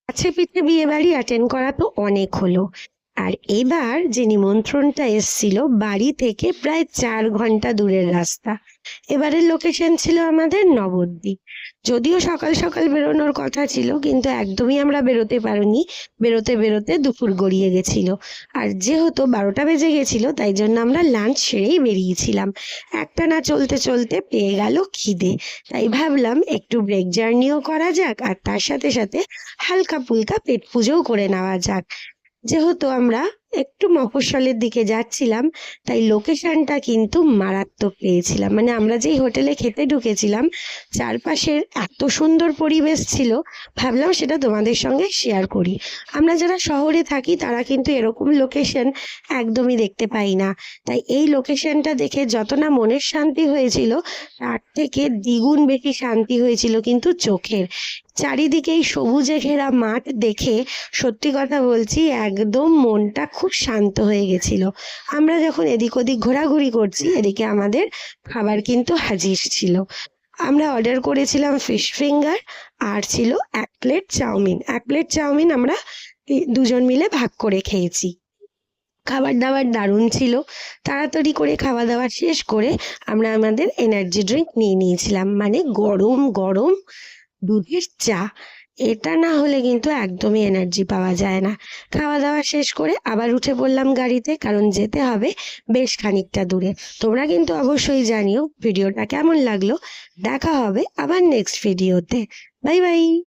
কাছে পিঠে বিয়ে বাড়ি অ্যাটেন্ড করা তো অনেক হলো। আর এবার যে নিমন্ত্রণটা এসছিল বাড়ি থেকে প্রায় 4 ঘন্টা দূরের রাস্তা। এবারের লোকেশন ছিল আমাদের নবদ্বীপ। যদিও সকাল সকাল বেরোনোর কথা ছিল, কিন্তু একদমই আমরা বেরোতে পারিনি। বেরোতে বেরোতে দুপুর গড়িয়ে গেছিল। আর যেহেতু 12টা বেজে গেছিল, তাই জন্য আমরা লাঞ্চ সেরেই বেরিয়েছিলাম। একটা না চলতে চলতে পেয়ে গেল খিদে। তাই ভাবলাম একটু ব্রেক জার্নিও করা যাক, আর তার সাথে সাথে হালকা ফুলকা পেট পুজোও করে নেওয়া যাক। যেহেতু আমরা একটু মফস্বলের দিকে যাচ্ছিলাম, তাই লোকেশনটা কিন্তু মারাত্মক পেয়েছিলাম। মানে আমরা যেই হোটেলে খেতে ঢুকেছিলাম, চারপাশের এত সুন্দর পরিবেশ ছিল, ভাবলাম সেটা তোমাদের সঙ্গে শেয়ার করি। আমরা যারা শহরে থাকি তারা কিন্তু এরকম লোকেশন একদমই দেখতে পাই না। তাই এই লোকেশনটা দেখে যত না মনের শান্তি হয়েছিল, তার থেকে দ্বিগুণ বেশি শান্তি হয়েছিল কিন্তু চোখের। চারিদিকে এই সবুজে ঘেরা মাঠ দেখে সত্যি কথা বলছি, একদম মনটা খুব শান্ত হয়ে গেছিল। আমরা যখন এদিক ওদিক ঘোরাঘুরি করছি, এদিকে আমাদের খাবার কিন্তু হাজির ছিল। আমরা অর্ডার করেছিলাম ফিশ ফিঙ্গার, আর ছিল 1 প্লেট চাউমিন। আমরা দুজন মিলে ভাগ করে খেয়েছি। খাবার দাবার দারুণ ছিল। তাড়াতাড়ি করে খাওয়া দাওয়া শেষ করে আমরা আমাদের এনার্জি ড্রিঙ্ক নিয়ে নিয়েছিলাম, মানে গরম গরম দুধের চা। এটা না হলে কিন্তু একদমই এনার্জি পাওয়া যায় না। খাওয়া দাওয়া শেষ করে আবার উঠে পড়লাম গাড়িতে, কারণ যেতে হবে বেশ খানিকটা দূরে। তোমরা কিন্তু অবশ্যই জানিও ভিডিওটা কেমন লাগলো। দেখা হবে আবার নেক্সট ভিডিওতে। Bye bye.